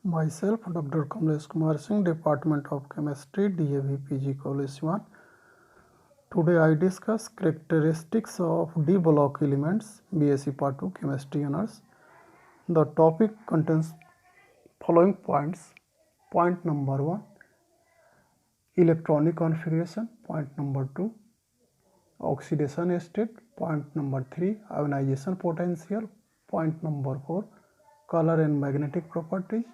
Myself, Dr. Kamlesh Kumar Singh, Department of Chemistry, DAV PG College 1. Today I discuss characteristics of D block elements, BSc Part 2 Chemistry Honors. The topic contains following points. Point number 1, electronic configuration. Point number 2, oxidation state. Point number 3, ionization potential. Point number 4, color and magnetic properties.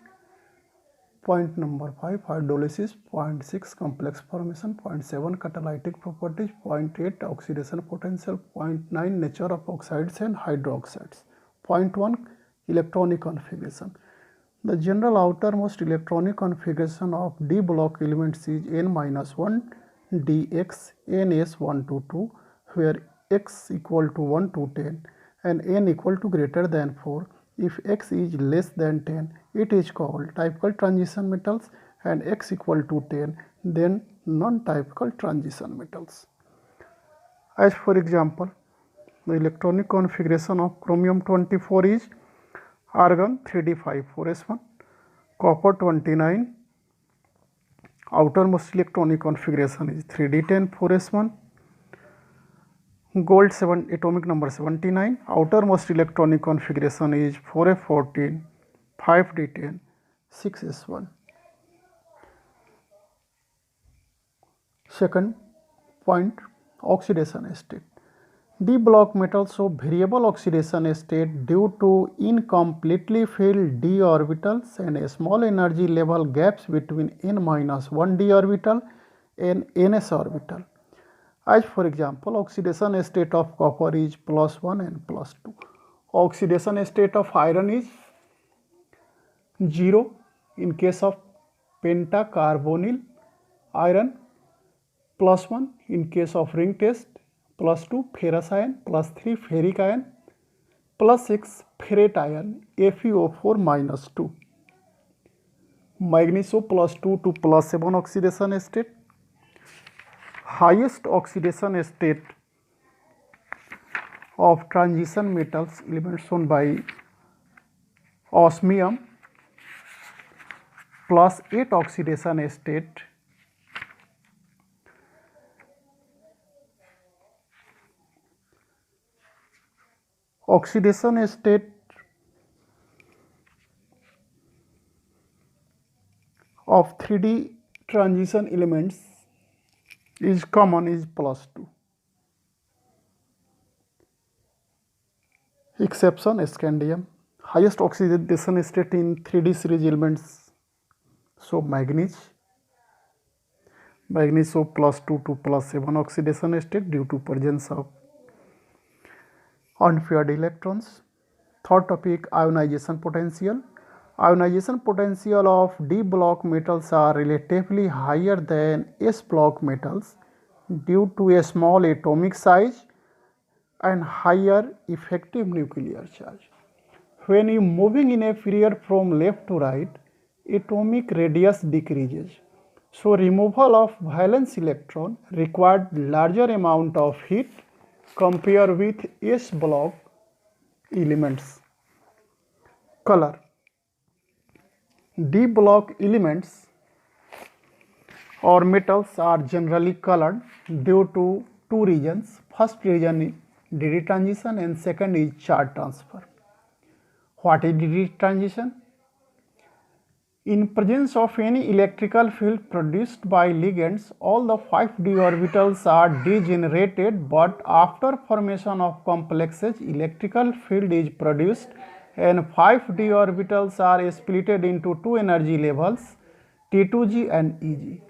Point number 5, hydrolysis. Point 6, complex formation. Point 7, catalytic properties. Point 8, oxidation potential. Point 9, nature of oxides and hydroxides. Point 1, electronic configuration. The general outermost electronic configuration of D block elements is n-1 dx ns1 to 2, where x equal to 1 to 10 and n equal to greater than 4. If x is less than 10, it is called typical transition metals, and x equal to 10, then non-typical transition metals. As for example, the electronic configuration of chromium 24 is argon 3d54s1, copper 29, outermost electronic configuration is 3d10 4s1, gold atomic number 79, outermost electronic configuration is 4f14, 5d10, 6s1. Second point, oxidation state. D block metals show variable oxidation state due to incompletely filled d orbitals and small energy level gaps between n-1 d orbital and ns orbital. As for example, oxidation state of copper is +1 and +2. Oxidation state of iron is 0 in case of pentacarbonyl iron, +1 in case of ring test, +2 ferrous iron, +3 ferric iron, +6 ferrate iron, FeO4 -2. Magnesium +2 to +7 oxidation state. Highest oxidation state of transition metals elements shown by osmium, +8 oxidation state. Oxidation state of 3D transition elements is common is +2. Exception scandium. Highest oxidation state in 3D series elements, so manganese +2 to +7 oxidation state due to presence of unpaired electrons. Third topic, ionization potential. Ionization potential of D block metals are relatively higher than S block metals due to a small atomic size and higher effective nuclear charge. When you moving in a period from left to right, atomic radius decreases. So removal of valence electron required larger amount of heat compared with S block elements. Color. D block elements or metals are generally colored due to two reasons. First reason is DD transition and second is charge transfer. What is DD transition? In presence of any electrical field produced by ligands, all the 5d orbitals are degenerated, but after formation of complexes, electrical field is produced and 5d orbitals are splitted into two energy levels, T2g and Eg.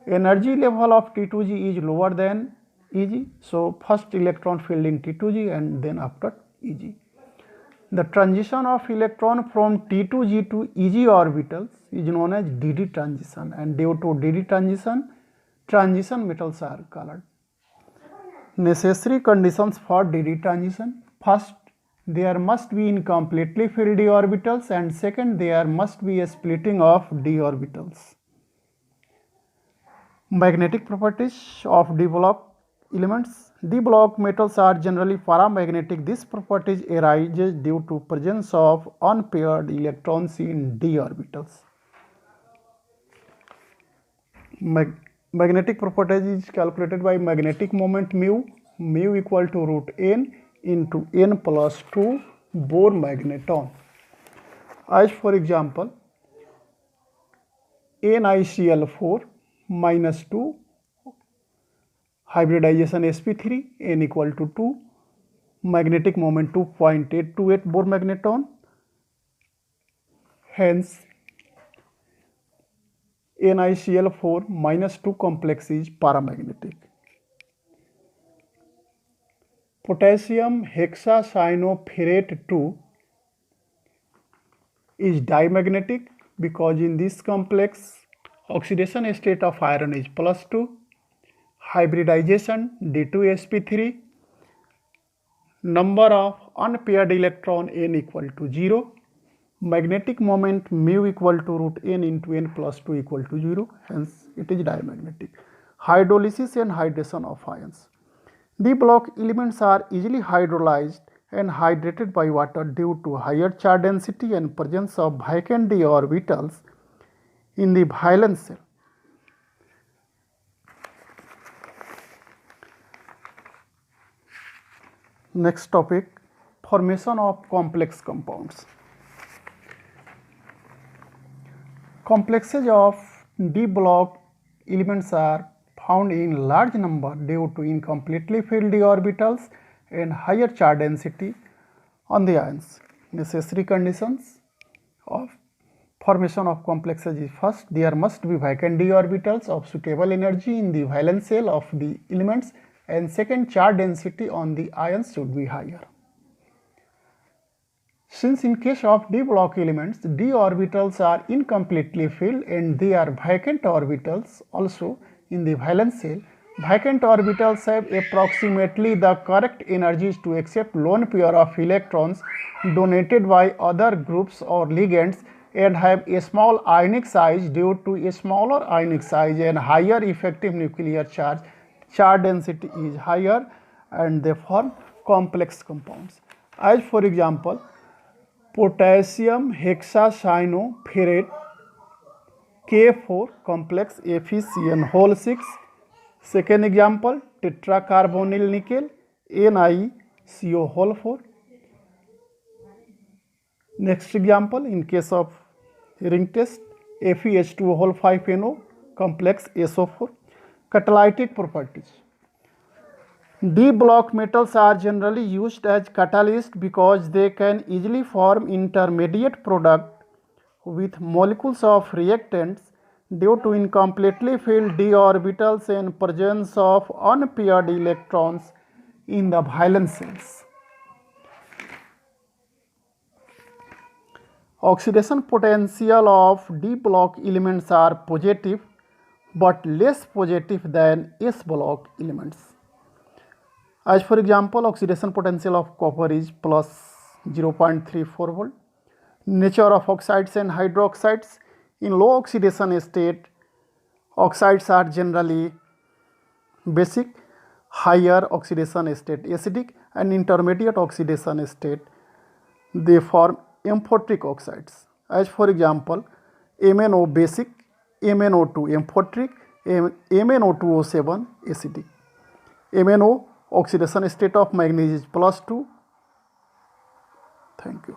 Energy level of T2g is lower than Eg, so first electron field in T2g and then after Eg. The transition of electron from T2g to Eg orbitals is known as DD transition, and due to DD transition, transition metals are colored. Necessary conditions for DD transition: first, there must be incompletely filled d orbitals, and second, there must be a splitting of d orbitals. Magnetic properties of D block elements. D block metals are generally paramagnetic. This property arises due to presence of unpaired electrons in d orbitals. Magnetic property is calculated by magnetic moment mu equal to root n into n plus 2 Bohr magneton. As for example, NiCl4 minus 2 hybridization sp3 n equal to 2, magnetic moment 2.828 Bohr magneton. Hence NiCl4 minus 2 complex is paramagnetic. Potassium hexacyanoferrate 2 is dimagnetic because in this complex oxidation state of iron is plus 2, hybridization D2sp3, number of unpaired electron n equal to 0, magnetic moment mu equal to root n into n plus 2 equal to 0, hence it is dimagnetic. Hydrolysis and hydration of ions. D block elements are easily hydrolyzed and hydrated by water due to higher charge density and presence of vacant d orbitals in the valence shell. Next topic, formation of complex compounds. Complexes of D block elements are found in large number due to incompletely filled d orbitals and higher charge density on the ions. Necessary conditions of formation of complexes is: first, there must be vacant d orbitals of suitable energy in the valence shell of the elements, and second, charge density on the ions should be higher. Since in case of d block elements, d orbitals are incompletely filled and they are vacant orbitals also in the valence shell, vacant orbitals have approximately the correct energies to accept lone pair of electrons donated by other groups or ligands and have a small ionic size. Due to a smaller ionic size and higher effective nuclear charge, charge density is higher and they form complex compounds. As for example, potassium hexacyanoferrate K4 complex FeCN6. Second example, tetracarbonyl nickel NiCO4. Next example, in case of ring test, FeH2O5NO complex SO4. Catalytic properties. D block metals are generally used as catalysts because they can easily form intermediate product with molecules of reactants due to incompletely filled d orbitals and presence of unpaired electrons in the valence shells. Oxidation potential of D block elements are positive but less positive than S block elements. As for example, oxidation potential of copper is plus 0.34 volt. Nature of oxides and hydroxides. In low oxidation state, oxides are generally basic, higher oxidation state acidic, and intermediate oxidation state they form amphoteric oxides. As for example, MnO basic, MnO2 amphoteric, MnO2O7 acidic. MnO oxidation state of manganese is plus 2. Thank you.